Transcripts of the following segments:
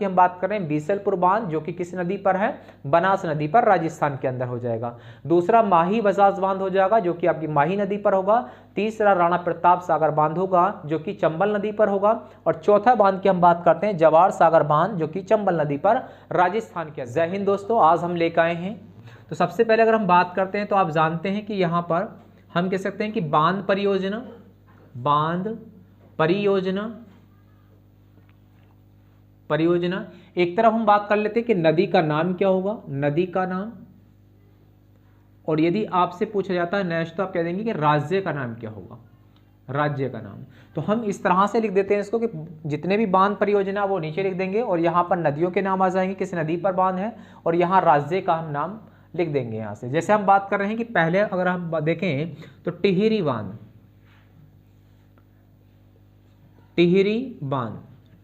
की हम बात कर रहे हैं बीसलपुर बांध, जो कि किस नदी पर है, बनास नदी पर, राजस्थान के अंदर हो जाएगा। दूसरा माही बजाज बांध हो जाएगा, जो कि आपकी माही नदी पर होगा। तीसरा राणा प्रताप सागर बांध होगा, जो कि चंबल नदी पर होगा। और चौथा बांध की हम बात करते हैं जवाहर सागर बांध, जो कि चंबल नदी पर, राजस्थान के। जय हिंद दोस्तों, आज हम लेकर आए हैं, तो सबसे पहले अगर हम बात करते हैं तो आप जानते हैं कि यहाँ पर हम कह सकते हैं कि बांध परियोजना, परियोजना एक तरफ हम बात कर लेते हैं कि नदी का नाम क्या होगा, नदी का नाम। और यदि आपसे पूछा जाता है नेक्स्ट, तो आप कह देंगे कि राज्य का नाम क्या होगा, राज्य का नाम। तो हम इस तरह से लिख देते हैं इसको कि जितने भी बांध परियोजना वो नीचे लिख देंगे और यहाँ पर नदियों के नाम आ जाएंगे, किस नदी पर बांध है, और यहाँ राज्य का हम नाम लिख देंगे यहाँ से। जैसे हम बात कर रहे हैं कि पहले अगर हम देखें तो टिहरी बांध,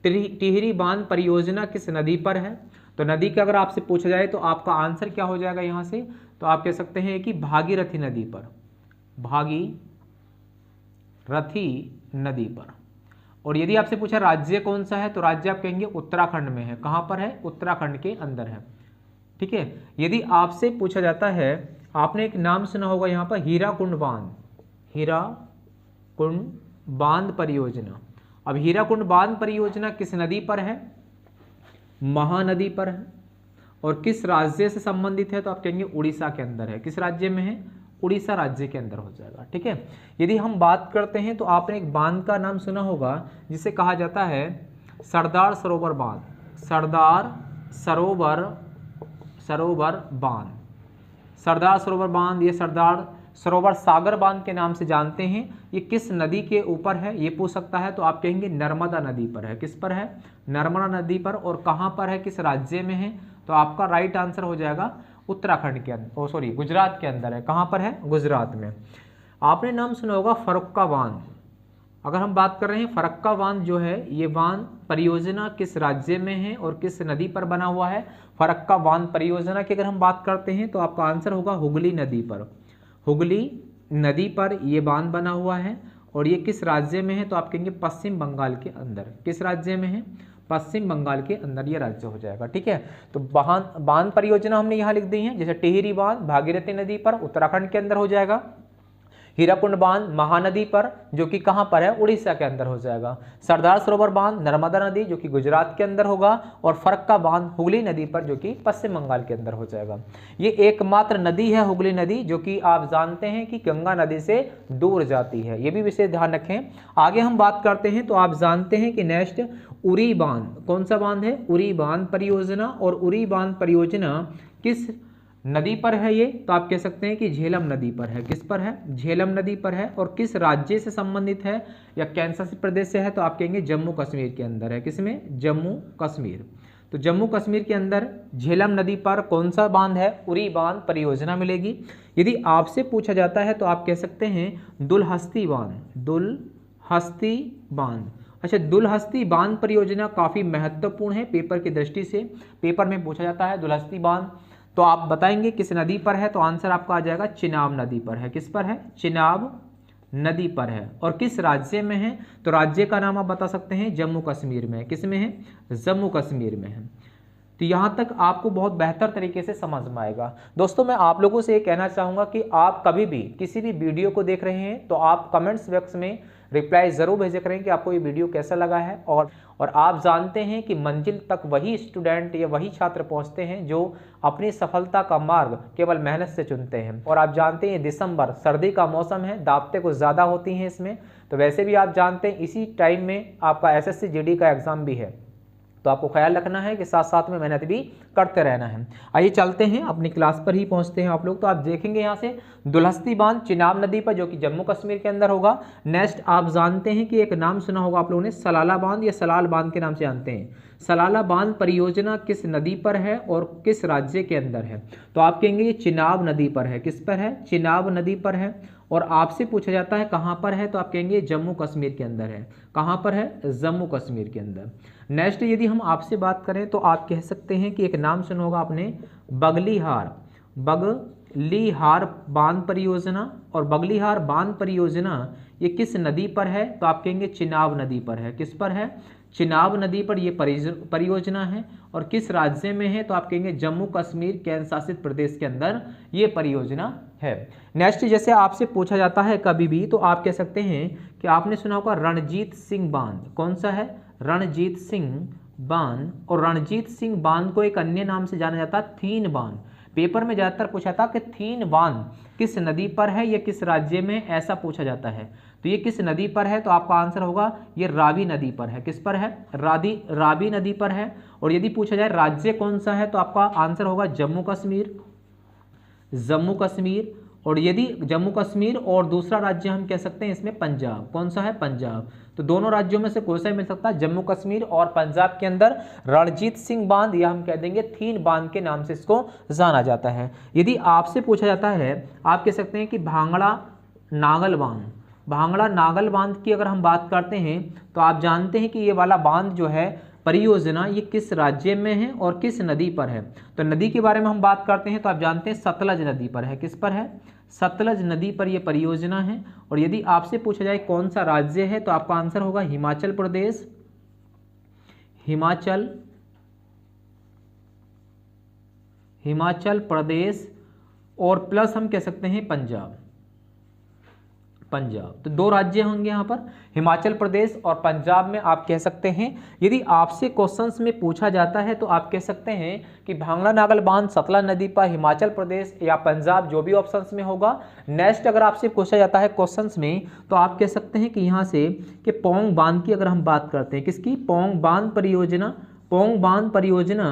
टिहरी बांध परियोजना किस नदी पर है। तो नदी का अगर आपसे पूछा जाए तो आपका आंसर क्या हो जाएगा यहाँ से, तो आप कह सकते हैं कि भागीरथी नदी पर, भागीरथी नदी पर। और यदि आपसे पूछा राज्य कौन सा है, तो राज्य आप कहेंगे उत्तराखंड में है। कहाँ पर है, उत्तराखंड के अंदर है। ठीक है। यदि आपसे पूछा जाता है, आपने एक नाम सुना होगा यहाँ पर हीराकुंड बांध, हीराकुंड बांध परियोजना। अब हीराकुंड बांध परियोजना किस नदी पर है, महानदी पर है। और किस राज्य से संबंधित है, तो आप कहेंगे उड़ीसा के अंदर है। किस राज्य में है, उड़ीसा राज्य के अंदर हो जाएगा। ठीक है। यदि हम बात करते हैं तो आपने एक बांध का नाम सुना होगा जिसे कहा जाता है सरदार सरोवर बांध, सरदार सरोवर बांध, सरदार सरोवर बांध, ये सरदार सरोवर सागर बांध के नाम से जानते हैं। ये किस नदी के ऊपर है, ये पूछ सकता है, तो आप कहेंगे नर्मदा नदी पर है। किस पर है, नर्मदा नदी पर। और कहाँ पर है, किस राज्य में है, तो आपका राइट आंसर हो जाएगा उत्तराखंड के अंदर, गुजरात के अंदर है। कहाँ पर है, गुजरात में। आपने नाम सुना होगा फरक्का बांध। अगर हम बात कर रहे हैं फरक्का बांध जो है, ये बांध परियोजना किस राज्य में है और किस नदी पर बना हुआ है। फरक्का बांध परियोजना की अगर हम बात करते हैं तो आपका आंसर होगा हुगली नदी पर, हुगली नदी पर ये बांध बना हुआ है। और ये किस राज्य में है, तो आप कहेंगे पश्चिम बंगाल के अंदर। किस राज्य में है, पश्चिम बंगाल के अंदर ये राज्य हो जाएगा। ठीक है। तो बांध परियोजना हमने यहाँ लिख दी है, जैसे टिहरी बांध भागीरथी नदी पर उत्तराखंड के अंदर हो जाएगा, हीराकुंड बांध महानदी पर जो कि कहां पर है, उड़ीसा के अंदर हो जाएगा, सरदार सरोवर बांध नर्मदा नदी जो कि गुजरात के अंदर होगा, और फरक्का बांध हुगली नदी पर जो कि पश्चिम बंगाल के अंदर हो जाएगा। ये एकमात्र नदी है हुगली नदी, जो कि आप जानते हैं कि गंगा नदी से दूर जाती है, ये भी विशेष ध्यान रखें। आगे हम बात करते हैं तो आप जानते हैं कि नेक्स्ट उरी बांध, कौन सा बांध है, उरी बांध परियोजना। और उरी बांध परियोजना किस नदी पर है ये, तो आप कह सकते हैं कि झेलम नदी पर है। किस पर है, झेलम नदी पर है। और किस राज्य से संबंधित है या कैंसा शासित प्रदेश से है, तो आप कहेंगे जम्मू कश्मीर के अंदर है। किसमें, जम्मू कश्मीर। तो जम्मू कश्मीर के अंदर झेलम नदी पर कौन सा बांध है, उरी बांध परियोजना मिलेगी। यदि आपसे पूछा जाता है तो आप कह सकते हैं दुलहस्ती बांध, दुलहस्ती बांध। अच्छा, दुलहस्ती बांध परियोजना काफ़ी महत्वपूर्ण है पेपर की दृष्टि से, पेपर में पूछा जाता है दुलहस्ती बांध। तो आप बताएंगे किस नदी पर है, तो आंसर आपका आ जाएगा चिनाब नदी पर है। किस पर है, चिनाब नदी पर है। और किस राज्य में है, तो राज्य का नाम आप बता सकते हैं जम्मू कश्मीर में है। किस में है, जम्मू कश्मीर में है। तो यहाँ तक आपको बहुत बेहतर तरीके से समझ में आएगा। दोस्तों, मैं आप लोगों से ये कहना चाहूँगा कि आप कभी भी किसी भी वीडियो को देख रहे हैं तो आप कमेंट्स बॉक्स में रिप्लाई ज़रूर भेजा करें कि आपको ये वीडियो कैसा लगा है। और आप जानते हैं कि मंजिल तक वही स्टूडेंट या वही छात्र पहुंचते हैं जो अपनी सफलता का मार्ग केवल मेहनत से चुनते हैं। और आप जानते हैं दिसंबर सर्दी का मौसम है, दावतें कुछ ज़्यादा होती हैं इसमें। तो वैसे भी आप जानते हैं इसी टाइम में आपका एसएससी जीडी का एग्ज़ाम भी है, तो आपको ख्याल रखना है कि साथ साथ में मेहनत भी करते रहना है। आइए चलते हैं अपनी क्लास पर ही पहुंचते हैं आप लोग। तो आप देखेंगे यहाँ से दुलहस्ती बांध चिनाब नदी पर जो कि जम्मू कश्मीर के अंदर होगा। नेक्स्ट आप जानते हैं कि एक नाम सुना होगा आप लोगों ने सलाला बांध या सलाल बांध के नाम से जानते हैं। सलाला बांध परियोजना किस नदी पर है और किस राज्य के अंदर है, तो आप कहेंगे ये चिनाब नदी पर है। किस पर है, चिनाब नदी पर है। और आपसे पूछा जाता है कहाँ पर है, तो आप कहेंगे जम्मू कश्मीर के अंदर है। कहाँ पर है, जम्मू कश्मीर के अंदर। नेक्स्ट यदि हम आपसे बात करें तो आप कह सकते हैं कि एक नाम सुना होगा आपने बगलीहार, बगलीहार बांध परियोजना। और बगलीहार बांध परियोजना ये किस नदी पर है, तो आप कहेंगे चिनाब नदी पर है। किस पर है, चिनाब नदी पर यह परियोजना है। और किस राज्य में है, तो आप कहेंगे जम्मू कश्मीर केंद्र शासित प्रदेश के अंदर ये परियोजना है। नेक्स्ट, जैसे आपसे पूछा जाता है कभी भी, तो आप कह सकते हैं कि आपने सुना होगा रणजीत सिंह बांध, कौन सा है, रणजीत सिंह बांध। और रणजीत सिंह बांध को एक अन्य नाम से जाना जाता है थीन बांध। पेपर में ज्यादातर पूछा था कि थीन बांध किस नदी पर है या किस राज्य में, ऐसा पूछा जाता है। तो ये किस नदी पर है, तो आपका आंसर होगा ये रावी नदी पर है। किस पर है, रावी नदी पर है। और यदि पूछा जाए राज्य कौन सा है, तो आपका आंसर होगा जम्मू कश्मीर, जम्मू कश्मीर। और यदि जम्मू कश्मीर और दूसरा राज्य हम कह सकते हैं इसमें पंजाब, कौन सा है, पंजाब। तो दोनों राज्यों में से कोई सा मिल सकता है, जम्मू कश्मीर और पंजाब के अंदर रणजीत सिंह बांध, या हम कह देंगे थीन बांध के नाम से इसको जाना जाता है। यदि आपसे पूछा जाता है, आप कह सकते हैं कि भांगड़ा नागल बांध, भांगड़ा नागल बांध की अगर हम बात करते हैं, तो आप जानते हैं कि ये वाला बांध जो है परियोजना, ये किस राज्य में है और किस नदी पर है। तो नदी के बारे में हम बात करते हैं, तो आप जानते हैं सतलज नदी पर है। किस पर है, सतलज नदी पर यह परियोजना है। और यदि आपसे पूछा जाए कौन सा राज्य है, तो आपका आंसर होगा हिमाचल प्रदेश, हिमाचल प्रदेश। और प्लस हम कह सकते हैं पंजाब। तो दो राज्य होंगे यहाँ पर, हिमाचल प्रदेश और पंजाब में आप कह सकते हैं। यदि आपसे क्वेश्चंस में पूछा जाता है, तो आप कह सकते हैं कि भांगड़ा नागल बांध सतलज नदी पर, हिमाचल प्रदेश या पंजाब, जो भी ऑप्शंस में होगा। नेक्स्ट, अगर आपसे पूछा जाता है क्वेश्चंस में, तो आप कह सकते हैं कि यहाँ से कि पोंग बांध की अगर हम बात करते हैं, किसकी, पोंग बांध परियोजना। पोंग बांध परियोजना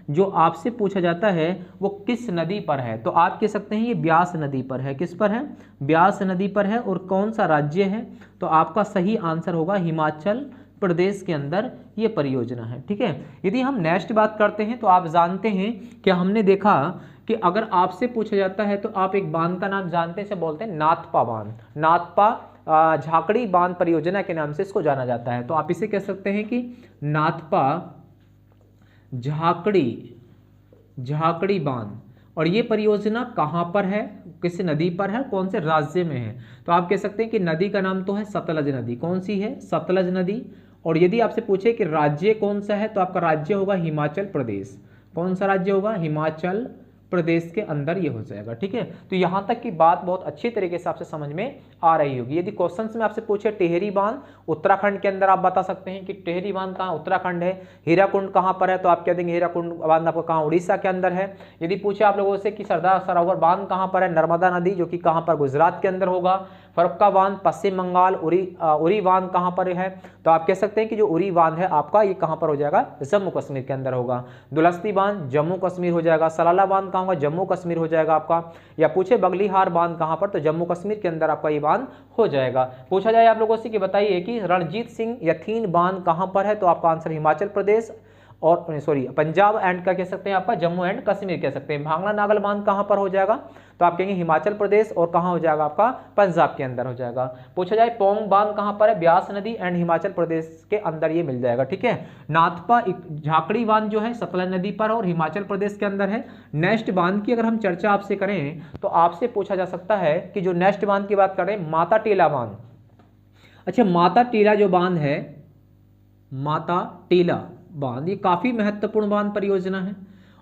जो आपसे पूछा जाता है वो किस नदी पर है, तो आप कह सकते हैं ये ब्यास नदी पर है। किस पर है, ब्यास नदी पर है। और कौन सा राज्य है, तो आपका सही आंसर होगा हिमाचल प्रदेश के अंदर ये परियोजना है। ठीक है। यदि हम नेक्स्ट बात करते हैं, तो आप जानते हैं कि हमने देखा कि अगर आपसे पूछा जाता है, तो आप एक बांध का नाम जानते हैं, इसे बोलते हैं नाथपा बांध। नाथपा झाकड़ी बांध परियोजना के नाम से इसको जाना जाता है। तो आप इसे कह सकते हैं कि नाथपा झाकड़ी बांध। और ये परियोजना कहाँ पर है, किस नदी पर है, कौन से राज्य में है, तो आप कह सकते हैं कि नदी का नाम तो है सतलज नदी। कौन सी है, सतलज नदी। और यदि आपसे पूछे कि राज्य कौन सा है, तो आपका राज्य होगा हिमाचल प्रदेश। कौन सा राज्य होगा, हिमाचल प्रदेश के अंदर ये हो जाएगा। ठीक है। तो यहाँ तक की बात बहुत अच्छी तरीके से आपसे समझ में आ रही होगी। यदि क्वेश्चंस में आपसे पूछे टिहरी बांध उत्तराखंड के अंदर, आप बता सकते हैं कि टिहरी बांध कहाँ, उत्तराखंड है। हीराकुंड कहाँ पर है, तो आप कह देंगे हीराकुंड बांध आपको कहाँ, उड़ीसा के अंदर है। यदि पूछे आप लोगों से कि सरदार सरोवर बांध कहाँ पर है, नर्मदा नदी, जो कि कहाँ पर, गुजरात के अंदर होगा। फरक्का बांध पश्चिम बंगाल, उरी बांध कहाँ पर है, तो आप कह सकते हैं कि जो उरी बांध है आपका, ये कहाँ पर हो जाएगा, जम्मू कश्मीर के अंदर होगा। दुलस्ती बांध जम्मू कश्मीर हो जाएगा। सलाला बांध कहाँ होगा, जम्मू कश्मीर हो जाएगा आपका। या पूछे बगलीहार बांध कहाँ पर, तो जम्मू कश्मीर के अंदर आपका ये बांध हो जाएगा। पूछा जाए आप लोगों से कि बताइए कि रणजीत सिंह यथीन बांध कहाँ पर है, तो आपका आंसर हिमाचल प्रदेश और पंजाब एंड का कह सकते हैं आपका जम्मू एंड कश्मीर कह सकते हैं। भांगड़ा नागल बांध कहाँ पर हो जाएगा, तो आप कहेंगे हिमाचल प्रदेश और कहाँ हो जाएगा आपका, पंजाब के अंदर हो जाएगा। पूछा जाए पोंग बांध कहाँ पर है, ब्यास नदी एंड हिमाचल प्रदेश के अंदर ये मिल जाएगा। ठीक है। नाथपा झाकड़ी बांध जो है सतलज नदी पर और हिमाचल प्रदेश के अंदर है। नेक्स्ट बांध की अगर हम चर्चा आपसे करें, तो आपसे पूछा जा सकता है कि जो नेक्स्ट बांध की बात करें, माता टीला बांध। अच्छा, माता टीला जो बांध है, माता टीला बांध, ये काफी महत्वपूर्ण बांध परियोजना है।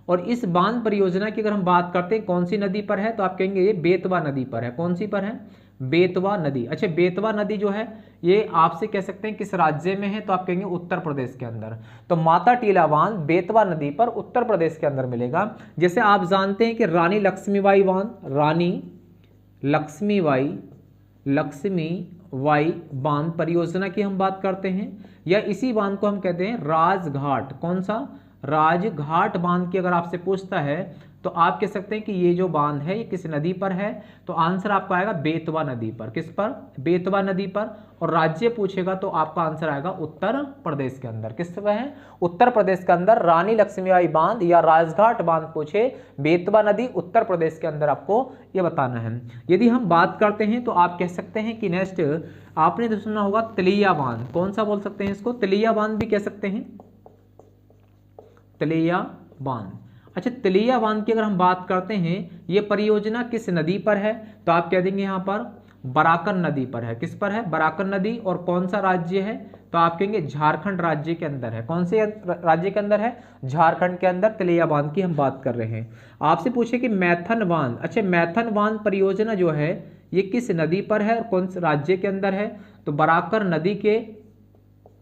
और इस बांध परियोजना की अगर हम बात करते हैं कौन सी नदी पर है, तो आप कहेंगे ये बेतवा नदी पर है। कौन सी पर है, बेतवा नदी। अच्छा, बेतवा नदी जो है ये आपसे कह सकते हैं किस राज्य में है, तो आप कहेंगे उत्तर प्रदेश के अंदर। तो माता टीला बांध बेतवा नदी पर उत्तर प्रदेश के अंदर मिलेगा। जैसे आप जानते हैं कि रानी लक्ष्मीबाई बांध, रानी लक्ष्मीबाई बांध परियोजना की हम बात करते हैं, या इसी बांध को हम कहते हैं राजघाट। कौन सा, राजघाट बांध की अगर आपसे पूछता है, तो आप कह सकते हैं कि ये जो बांध है ये किस नदी पर है, तो आंसर आपका आएगा बेतवा नदी पर। किस पर, बेतवा नदी पर। और राज्य पूछेगा तो आपका आंसर आएगा उत्तर प्रदेश के अंदर। किस पर है, उत्तर प्रदेश के अंदर रानी लक्ष्मीबाई बांध या राजघाट बांध पूछे, बेतवा नदी उत्तर प्रदेश के अंदर आपको ये बताना है। यदि हम बात करते हैं, तो आप कह सकते हैं कि नेक्स्ट आपने तो सुना होगा तिलिया बांध। कौन सा बोल सकते हैं इसको, तिलिया बांध भी कह सकते हैं, तिलिया बांध। अच्छा, तिलिया बांध की अगर हम बात करते हैं, ये परियोजना किस नदी पर है, तो आप कह देंगे यहाँ पर बराकर नदी पर है। किस पर है, बराकर नदी। और कौन सा राज्य है, तो आप कहेंगे झारखंड राज्य के अंदर है। कौन से राज्य के अंदर है? झारखंड के अंदर तिलैया बांध की हम बात कर रहे हैं। आपसे पूछे कि मैथन बांध, अच्छा मैथन बांध परियोजना जो है ये किस नदी पर है और कौन से राज्य के अंदर है? तो बराकर नदी के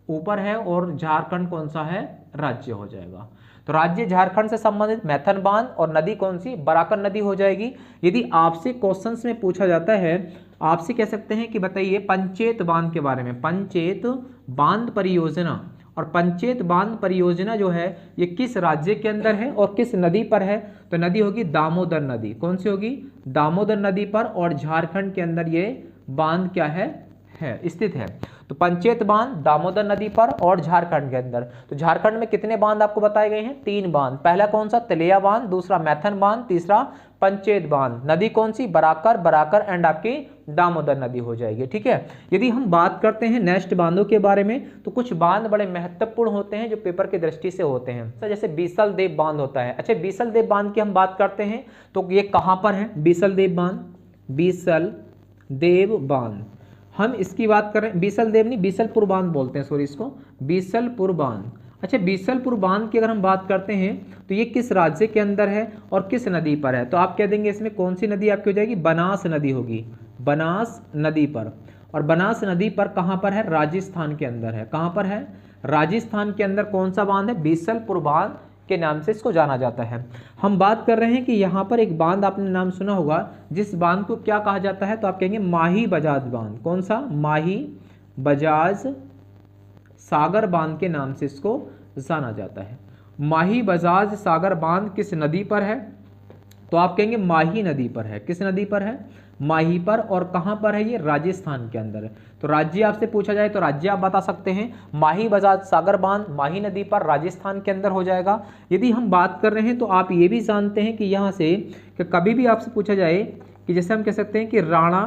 ऊपर है और झारखंड कौन सा है? राज्य हो जाएगा। तो राज्य झारखंड से संबंधित मैथन बांध और नदी कौन सी? बराकर नदी हो जाएगी। यदि आपसे क्वेश्चंस में पूछा जाता है, आपसे कह सकते हैं कि बताइए पंचेत बांध के बारे में, पंचेत बांध परियोजना, और पंचेत बांध परियोजना जो है ये किस राज्य के अंदर है और किस नदी पर है? तो नदी होगी दामोदर नदी। कौन सी होगी? दामोदर नदी पर, और झारखंड के अंदर ये बांध क्या है स्थित है। तो पंचेत बांध दामोदर नदी पर और झारखंड के अंदर। तो झारखंड में कितने बांध आपको बताए गए हैं? 3 बांध। पहला कौन सा? तिलैया बांध, दूसरा मैथन बांध, तीसरा पंचेत बांध। नदी कौन सी? बराकर एंड आपकी दामोदर नदी हो जाएगी। ठीक है। यदि हम बात करते हैं नेक्स्ट बांधों के बारे में, तो कुछ बांध बड़े महत्वपूर्ण होते हैं जो पेपर की दृष्टि से होते हैं। जैसे बीसल देव बांध होता है। अच्छा बीसल देव बांध की हम बात करते हैं तो ये कहाँ पर है? बीसल देव बांध, बीसल देव बांध हम इसकी बात कर रहे हैं। बीसल देव नहीं, बीसलपुर बांध बोलते हैं, सॉरी इसको बीसलपुर बांध। अच्छा बीसलपुर बांध की अगर हम बात करते हैं तो ये किस राज्य के अंदर है और किस नदी पर है? तो आप कह देंगे इसमें कौन सी नदी आपकी हो जाएगी? बनास नदी होगी, बनास नदी पर। और बनास नदी पर कहाँ पर है? राजस्थान के अंदर है। कहाँ पर है? राजस्थान के अंदर। कौन सा बांध है? बीसलपुर बांध के नाम से इसको जाना जाता है। हम बात कर रहे हैं कि यहाँ पर एक बांध आपने नाम सुना होगा, जिस बांध को क्या कहा जाता है? तो आप कहेंगे माही बजाज बांध। कौन सा? माही बजाज सागर बांध के नाम से इसको जाना जाता है। माही बजाज सागर बांध किस नदी पर है? तो आप कहेंगे माही नदी पर है। किस नदी पर है? माही पर। और कहां पर है ये? राजस्थान के अंदर है। तो राज्य आपसे पूछा जाए तो राज्य आप बता सकते हैं। माही बजाज सागर बांध माही नदी पर राजस्थान के अंदर हो जाएगा। यदि हम बात कर रहे हैं तो आप ये भी जानते हैं कि यहाँ से कि कभी भी आपसे पूछा जाए कि जैसे हम कह सकते हैं कि राणा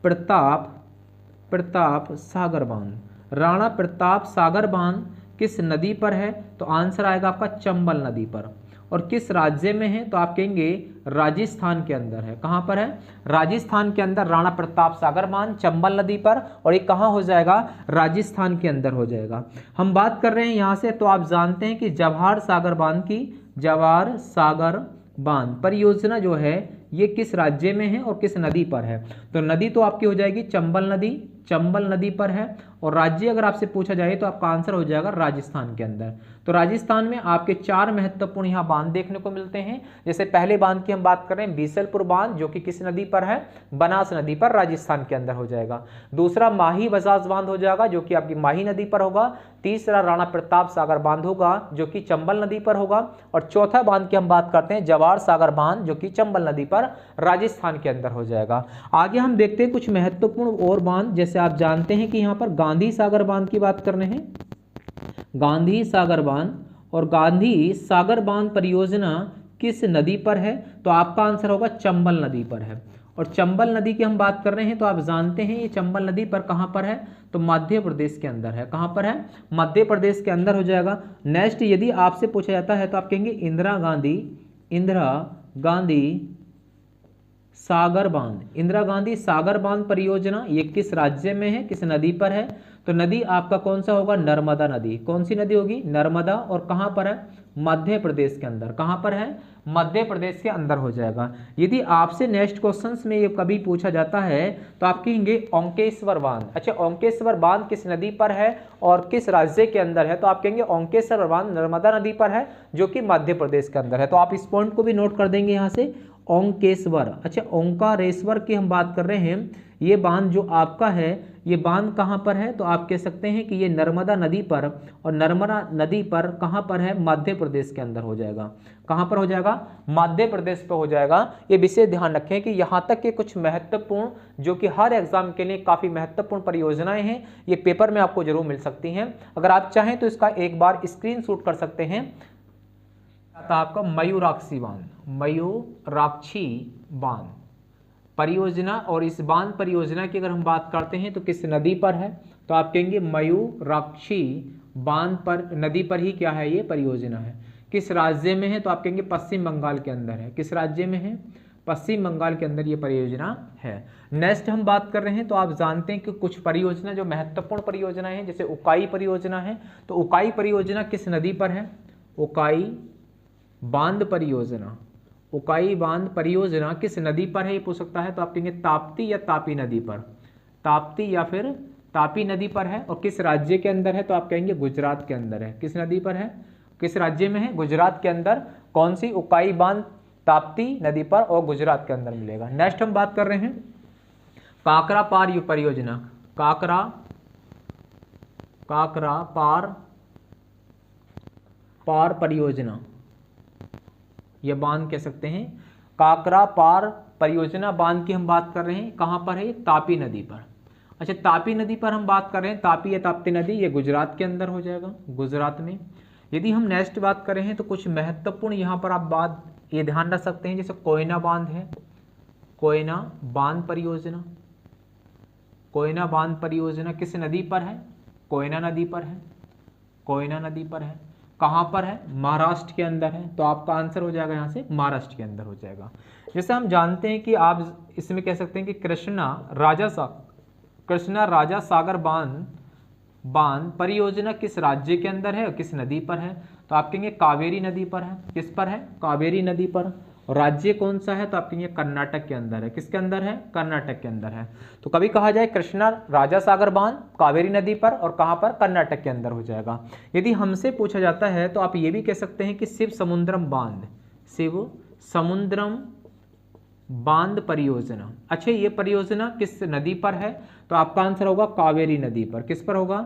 प्रताप सागर बांध, राणा प्रताप सागर बांध किस नदी पर है? तो आंसर आएगा आपका चंबल नदी पर। और किस राज्य में है? तो आप कहेंगे राजस्थान के अंदर है। कहां पर है? राजस्थान के अंदर राणा प्रताप सागर बांध चंबल नदी पर, और ये कहां हो जाएगा? राजस्थान के अंदर हो जाएगा। हम बात कर रहे हैं यहां से, तो आप जानते हैं कि जवाहर सागर बांध की, जवाहर सागर बांध परियोजना जो है ये किस राज्य में है और किस नदी पर है? तो नदी तो आपकी हो जाएगी चंबल नदी, चंबल नदी पर है। और राज्य अगर आपसे पूछा जाए तो आपका आंसर हो जाएगा राजस्थान के अंदर। तो राजस्थान में आपके 4 महत्वपूर्ण यहाँ बांध देखने को मिलते हैं। जैसे पहले बांध की हम बात कर रहे हैं बीसलपुर बांध, जो कि किस नदी पर है? बनास नदी पर, राजस्थान के अंदर हो जाएगा। दूसरा माही बजाज बांध हो जाएगा, जो कि आपकी माही नदी पर होगा। तीसरा राणा प्रताप सागर बांध होगा, जो कि चंबल नदी पर होगा। और चौथा बांध की हम बात करते हैं जवाहर सागर बांध, जो कि चंबल नदी पर राजस्थान के अंदर हो जाएगा। आगे हम देखते हैं कुछ महत्वपूर्ण और बांध। जैसे आप जानते हैं कि यहाँ पर गांधी सागर बांध की बात कर रहे हैं, गांधी सागर बांध। और गांधी सागर बांध परियोजना किस नदी पर है? तो आपका आंसर होगा चंबल नदी पर है। और चंबल नदी की हम बात कर रहे हैं तो आप जानते हैं ये चंबल नदी पर कहां पर है? तो मध्य प्रदेश के अंदर है। कहां पर है? मध्य प्रदेश के अंदर हो जाएगा। नेक्स्ट यदि आपसे पूछा जाता है तो आप कहेंगे इंदिरा गांधी सागर बांध। इंदिरा गांधी सागर बांध परियोजना ये किस राज्य में है, किस नदी पर है? तो नदी आपका कौन सा होगा? नर्मदा नदी। कौन सी नदी होगी? नर्मदा। और कहां पर है? मध्य प्रदेश के अंदर। कहां पर है? मध्य प्रदेश के अंदर हो जाएगा। यदि आपसे नेक्स्ट क्वेश्चंस में ये कभी पूछा जाता है तो आप कहेंगे ओंकेश्वर बांध। अच्छा ओंकेश्वर बांध किस नदी पर है और किस राज्य के अंदर है? तो आप कहेंगे ओंकेश्वर बांध नर्मदा नदी पर है, जो कि मध्य प्रदेश के अंदर है। तो आप इस पॉइंट को भी नोट कर देंगे यहाँ से, ओंकेश्वर। अच्छा ओंकारेश्वर की हम बात कर रहे हैं, ये बांध जो आपका है ये बांध कहाँ पर है? तो आप कह सकते हैं कि ये नर्मदा नदी पर, और नर्मदा नदी पर कहाँ पर है? मध्य प्रदेश के अंदर हो जाएगा। कहाँ पर हो जाएगा? मध्य प्रदेश पर हो जाएगा। ये विशेष ध्यान रखें कि यहाँ तक के कुछ महत्वपूर्ण, जो कि हर एग्जाम के लिए काफ़ी महत्वपूर्ण परियोजनाएं हैं, ये पेपर में आपको जरूर मिल सकती हैं। अगर आप चाहें तो इसका एक बार स्क्रीनशॉट कर सकते हैं। आपका मयूराक्षी बांध, मयूराक्षी बांध परियोजना, और इस बांध परियोजना की अगर हम बात करते हैं तो किस नदी पर है? तो आप कहेंगे मयूराक्षी बांध पर, नदी पर ही क्या है ये परियोजना है। किस राज्य में है? तो आप कहेंगे पश्चिम बंगाल के अंदर है। किस राज्य में है? पश्चिम बंगाल के अंदर ये परियोजना है। नेक्स्ट हम बात कर रहे हैं, तो आप जानते हैं कि कुछ परियोजना जो महत्वपूर्ण परियोजनाएं हैं, जैसे उकाई परियोजना है, तो उकाई परियोजना किस नदी पर है? उकाई बांध परियोजना, उकाई बांध परियोजना किस नदी पर है ये पूछ सकता है, तो आप कहेंगे ताप्ती या तापी नदी पर, ताप्ती या फिर तापी नदी पर है। और किस राज्य के अंदर है, तो आप कहेंगे गुजरात के अंदर है। किस नदी पर है, किस राज्य में है? गुजरात के अंदर। कौन सी? उकाई बांध ताप्ती नदी पर और गुजरात के अंदर मिलेगा। नेक्स्ट हम बात कर रहे हैं काकरा पार परियोजना, काकरा पार परियोजना, यह बांध कह सकते हैं। काकरा पार परियोजना बांध की हम बात कर रहे हैं, कहां पर है? तापी नदी पर। अच्छा, तापी नदी पर हम बात कर रहे हैं, तापी या ताप्ती नदी, ये गुजरात के अंदर हो जाएगा, गुजरात में। यदि हम नेक्स्ट बात करें हैं, तो कुछ महत्वपूर्ण यहां पर आप बात ये ध्यान रख सकते हैं, जैसे कोयना बांध है, कोयना बांध परियोजना, कोयना बांध परियोजना किस नदी पर है? कोयना नदी पर है, कोयना नदी पर है। कहां पर है? महाराष्ट्र के अंदर है, तो आपका आंसर हो जाएगा यहां से महाराष्ट्र के अंदर हो जाएगा। जैसे हम जानते हैं कि आप इसमें कह सकते हैं कि कृष्णा राजा सागर बांध परियोजना किस राज्य के अंदर है और किस नदी पर है, तो आप कहेंगे कावेरी नदी पर है। किस पर है? कावेरी नदी पर। और राज्य कौन सा है, तो आप कहेंगे कर्नाटक के अंदर है। किसके अंदर है? कर्नाटक के अंदर है। तो कभी कहा जाए कृष्णा राजा सागर बांध कावेरी नदी पर, और कहां पर? कर्नाटक के अंदर हो जाएगा। यदि हमसे पूछा जाता है तो आप ये भी कह सकते हैं कि शिव समुद्रम बांध, शिव समुद्रम बांध परियोजना। अच्छा, ये परियोजना किस नदी पर है, तो आपका आंसर होगा कावेरी नदी पर। किस पर होगा?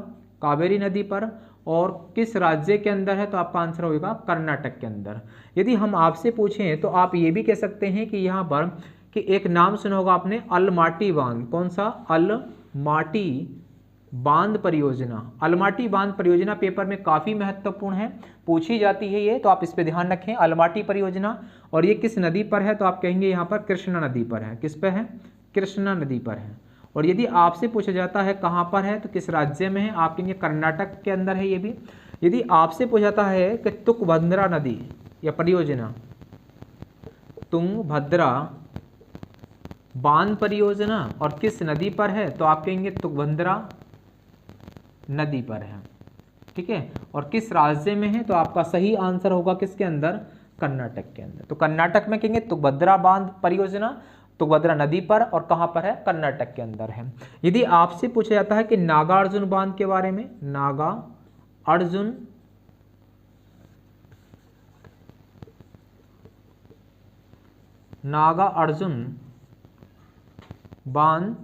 कावेरी नदी पर। और किस राज्य के अंदर है, तो आपका आंसर होगा कर्नाटक के अंदर। यदि हम आपसे पूछें तो आप ये भी कह सकते हैं कि यहाँ पर कि एक नाम सुना होगा आपने, अलमाटी बांध। कौन सा? अलमाटी बांध परियोजना। अलमाटी बांध परियोजना पेपर में काफी महत्वपूर्ण है, पूछी जाती है ये, तो आप इस पे ध्यान रखें, अलमाटी परियोजना। और ये किस नदी पर है, तो आप कहेंगे यहाँ पर कृष्णा नदी पर है। किस पे है? कृष्णा नदी पर है। और यदि आपसे पूछा जाता है कहाँ पर है, तो किस राज्य में है, आप कहेंगे कर्नाटक के अंदर है ये भी। यदि आपसे पूछा जाता है कि तुंगभद्रा नदी या परियोजना, तुंगभद्रा बांध परियोजना और किस नदी पर है, तो आप कहेंगे तुंगभद्रा नदी पर है। ठीक है, और किस राज्य में है, तो आपका सही आंसर होगा किसके अंदर? कर्नाटक के अंदर। तो कर्नाटक में कहेंगे तुंगभद्रा बांध परियोजना, तुंगभद्रा नदी पर, और कहां पर है? कर्नाटक के अंदर है। यदि आपसे पूछा जाता है कि नागार्जुन बांध के बारे में, नागार्जुन बांध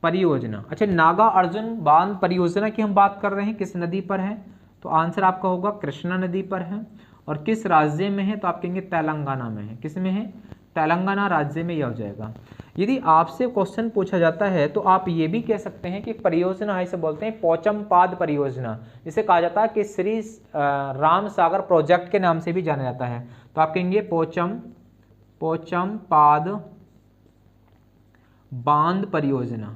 परियोजना। अच्छा, नागार्जुन बांध परियोजना की हम बात कर रहे हैं, किस नदी पर है, तो आंसर आपका होगा कृष्णा नदी पर है। और किस राज्य में है, तो आप कहेंगे तेलंगाना में है। किस में है? तेलंगाना राज्य में यह हो जाएगा। यदि आपसे क्वेश्चन पूछा जाता है तो आप ये भी कह सकते हैं कि परियोजना है, इसे बोलते हैं पोचमपाद परियोजना, जिसे कहा जाता है कि श्री राम सागर प्रोजेक्ट के नाम से भी जाना जाता है। तो आप कहेंगे पोचमपाद बांध परियोजना।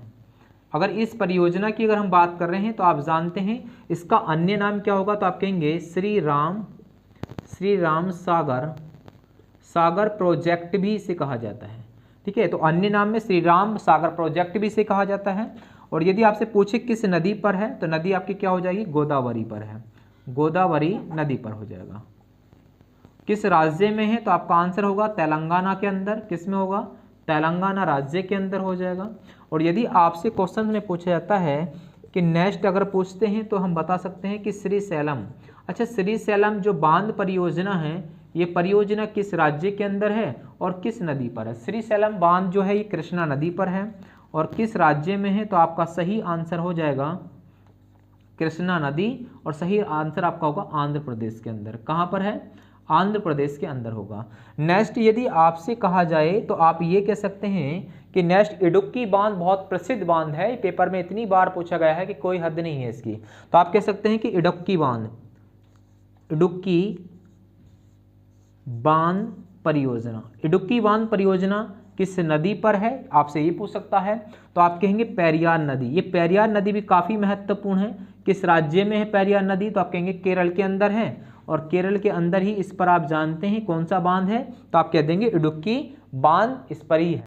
अगर इस परियोजना की अगर हम बात कर रहे हैं तो आप जानते हैं इसका अन्य नाम क्या होगा, तो आप कहेंगे श्री राम सागर प्रोजेक्ट भी इसे कहा जाता है। ठीक है, तो अन्य नाम में श्री राम सागर प्रोजेक्ट भी इसे कहा जाता है। और यदि आपसे पूछे किस नदी पर है, तो नदी आपकी क्या हो जाएगी? गोदावरी पर है, गोदावरी नदी पर हो जाएगा। किस राज्य में है, तो आपका आंसर होगा तेलंगाना के अंदर। किस में होगा? तेलंगाना राज्य के अंदर हो जाएगा। और यदि आपसे क्वेश्चन में पूछा जाता है कि नेक्स्ट अगर पूछते हैं तो हम बता सकते हैं कि श्रीशैलम। अच्छा, श्रीशैलम जो बांध परियोजना है, ये परियोजना किस राज्य के अंदर है और किस नदी पर है? श्रीशैलम बांध जो है ये कृष्णा नदी पर है। और किस राज्य में है, तो आपका सही आंसर हो जाएगा कृष्णा नदी। और सही आंसर आपका होगा आंध्र प्रदेश के अंदर। कहाँ पर है? आंध्र प्रदेश के अंदर होगा। नेक्स्ट यदि आपसे कहा जाए तो आप ये कह सकते हैं कि नेक्स्ट इडुक्की बांध बहुत प्रसिद्ध बांध है, पेपर में इतनी बार पूछा गया है कि कोई हद नहीं है इसकी। तो आप कह सकते हैं कि इडुक्की बांध परियोजना, इडुक्की बांध परियोजना किस नदी पर है, आपसे ये पूछ सकता है। तो आप कहेंगे पेरियार नदी। ये पेरियार नदी भी काफ़ी महत्वपूर्ण है। किस राज्य में है पेरियार नदी, तो आप कहेंगे केरल के अंदर है। और केरल के अंदर ही इस पर आप जानते हैं कौन सा बांध है, तो आप कह देंगे इडुक्की बांध इस पर ही है।